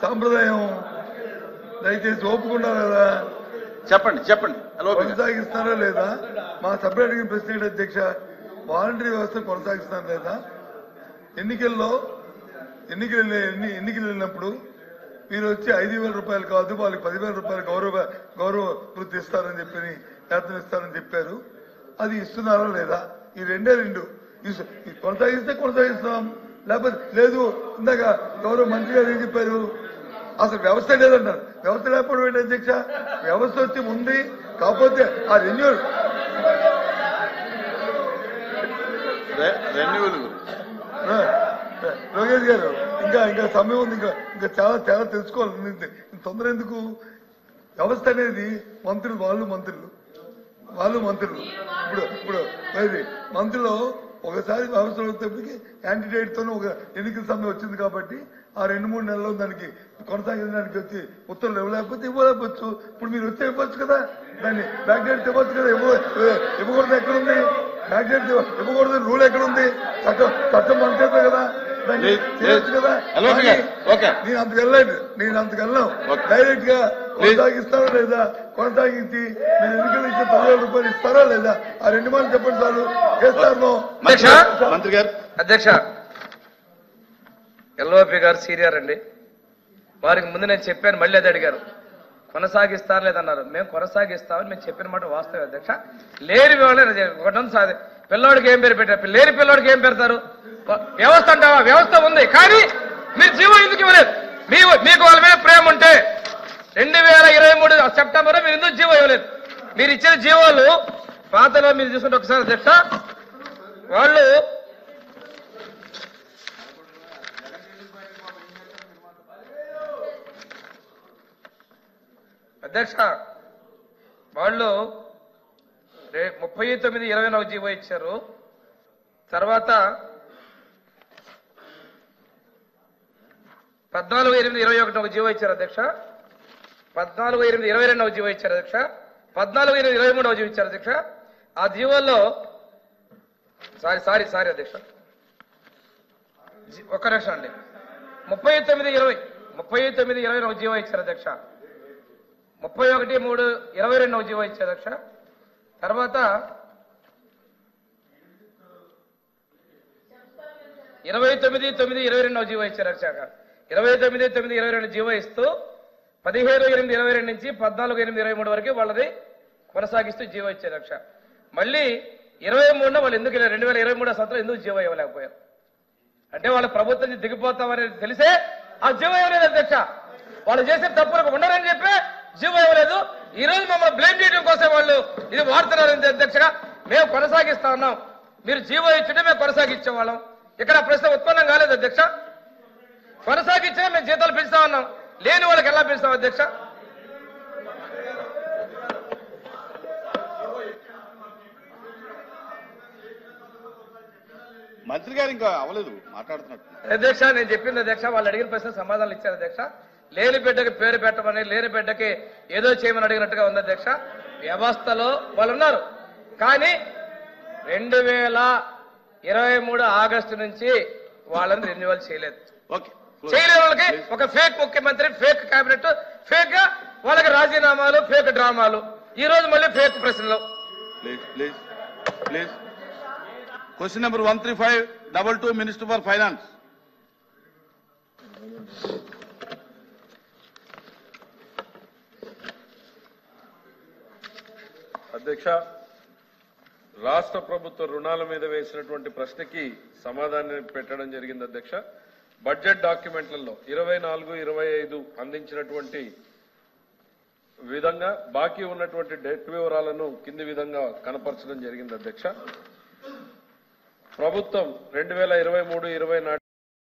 సాంప్రదాయం దయచేసి ఒప్పుకున్నారు కదా, చెప్పండి కొనసాగిస్తారా లేదా? మా సపరేట్ ప్రెసిడెంట్ అధ్యక్ష, వాలంటరీ వ్యవస్థ కొనసాగిస్తారా లేదా? ఎన్నికలు వెళ్ళినప్పుడు మీరు వచ్చి 5,000 రూపాయలు కాదు వాళ్ళకి 10,000 రూపాయలు గౌరవ వృత్తి ఇస్తారని చెప్పి వేతనం ఇస్తారని చెప్పారు. అది ఇస్తున్నారా లేదా? ఈ రెండే కొనసాగిస్తే కొనసాగిస్తాం, లేకపోతే లేదు. ఇందాక గౌరవ మంత్రి గారు ఏం చెప్పారు? అసలు వ్యవస్థ లేదన్నారు. వ్యవస్థ లేకపోవడం ఏంటి అధ్యక్ష? వ్యవస్థ వచ్చి ఉంది, కాకపోతే ఆ రెన్యూవల్ లోకేష్ గారు ఇంకా సమయం ఉంది, ఇంకా చాలా తెలుసుకోవాలి. తొందర ఎందుకు? వ్యవస్థ అనేది వాళ్ళు మంత్రులు ఇప్పుడు మంత్రులు ఒకసారి వ్యవస్థలు వచ్చేప్పటికి క్యాండిడేట్ తోనే ఒక ఎన్నికల సమయం వచ్చింది కాబట్టి ఆ 2-3 నెలల్లో దానికి కొనసాగించడానికి వచ్చి ఉత్తర్వులు ఇవ్వలేకపోవచ్చు. ఇప్పుడు మీరు వచ్చి ఇవ్వచ్చు కదా, దాన్ని బ్యాక్ డేట్ ఇవ్వచ్చు కదా. ఇవ్వకూడదు ఎక్కడుంది? బ్యాక్ డేట్ ఇవ్వకూడదు రూల్ ఎక్కడుంది? చట్టం పనిచేస్తా కదా, దాన్ని చేయొచ్చు కదా. నేను అంతకు వెళ్ళాం. డైరెక్ట్ గా కొనసాగిస్తారా లేదా? కొనసాగించి మీరు ఎన్నికలు ఇచ్చే 10,000 రూపాయలు ఇస్తారా లేదా? ఆ 2 మాటలు చెప్పండి సార్. చేస్తాను మంత్రి గారు. అధ్యక్ష, ఎల్ఓపి గారు సీనియర్ అండి, వారికి ముందు నేను చెప్పాను, మళ్ళీ అది అడిగారు. కొనసాగిస్తారు లేదన్నారు. మేము కొనసాగిస్తామని మేము చెప్పిన మాట వాస్తవం అధ్యక్ష. లేని ఒకటి సార్, పిల్లోడికి ఏం పేరు పెట్టారు? లేని పిల్లోడికి ఏం పెడతారు? వ్యవస్థ అంటావా? వ్యవస్థ ఉంది, కానీ మీరు జీవో ఎందుకు ఇవ్వలేదు? మీకు వాళ్ళ మీద ప్రేమ ఉంటే 2023 సెప్టెంబర్ మీరు ఎందుకు జీవో ఇవ్వలేదు? మీరు ఇచ్చిన జీవోలు పాతలో మీరు చూసుకుంటే ఒకసారి అధ్యక్ష, వాళ్ళు అధ్యక్ష 39/20 జీవో ఇచ్చారు. తర్వాత 14/8/21 ఒక జీవో ఇచ్చారు అధ్యక్ష. 14/8/22 ఒక జీవో ఇచ్చారు అధ్యక్ష. 14/8/23 ఒక జీవో ఇచ్చారు అధ్యక్ష. ఆ జీవోల్లో సారీ అధ్యక్ష, ఒక్క నిమిషం అండి. 39/20 ఒక జీవో ఇచ్చారు అధ్యక్ష. 31/3/22 ఒక జీవో ఇచ్చారు అధ్యక్ష. తర్వాత 29/9/22 ఒక జీవో ఇచ్చారు అధ్యక్ష. 29/9/22 జీవో ఇస్తూ 15/8/22 నుంచి 14/8/23 వరకు వాళ్ళది కొనసాగిస్తూ జీవో ఇచ్చారు అధ్యక్ష. మళ్ళీ 23 వాళ్ళు ఎందుకు 2023 సంవత్సరం ఎందుకు జీవో ఇవ్వలేకపోయారు అంటే వాళ్ళ ప్రభుత్వం నుంచి దిగిపోతామని తెలిసే ఆ జీవో ఇవ్వలేదు అధ్యక్ష. వాళ్ళు చేసే తప్పులకు ఉండరని చెప్పి జీవో ఇవ్వలేదు. ఈ రోజు మమ్మల్ని బ్లేమ్ చేయడం కోసం వాళ్ళు ఇది వాడుతున్నారు అధ్యక్షగా. మేము కొనసాగిస్తా ఉన్నాం, మీరు జీవో ఇచ్చుంటే మేము కొనసాగించేవాళ్ళం. ఇక్కడ ప్రశ్న ఉత్పన్నం కాలేదు అధ్యక్ష. కొనసాగించినా మేము జీతాలు పెంచుతా ఉన్నాం, లేని వాళ్ళకి ఎలా పెంచుతాం అధ్యక్ష? మంత్రి గారు ఇంకా అవ్వలేదు మాట్లాడుతున్నట్టు అధ్యక్ష. నేను చెప్పింది అధ్యక్ష, వాళ్ళు అడిగిన ప్రశ్న సమాధానాలు ఇచ్చారు అధ్యక్ష. లేని బిడ్డకి పేరు పెట్టమని, లేని బిడ్డకి ఏదో చేయమని అడిగినట్టుగా ఉంది అధ్యక్ష. వ్యవస్థలో వాళ్ళు ఉన్నారు, కానీ 2023 ఆగస్టు నుంచి వాళ్ళని రెన్యువల్ చేయలేదు. చేయలేని వాళ్ళకి ఒక ఫేక్ ముఖ్యమంత్రి, ఫేక్ కేబినెట్, ఫేక్ గా వాళ్ళకి రాజీనామాలు, ఫేక్ డ్రామాలు. ఈ రోజు మళ్ళీ ఫేక్ ప్రశ్నలు. Please question number 13522 minister for finance. అధ్యక్ష, రాష్ట్ర ప్రభుత్వ రుణాల మీద వేసినటువంటి ప్రశ్నకి సమాధానం పెట్టడం జరిగింది అధ్యక్ష. బడ్జెట్ డాక్యుమెంట్లలో 24-25 అందించినటువంటి విధంగా బాకీ ఉన్నటువంటి డెట్ వివరాలను కింది విధంగా కనపరచడం జరిగింది అధ్యక్ష. ప్రభుత్వం 2023-24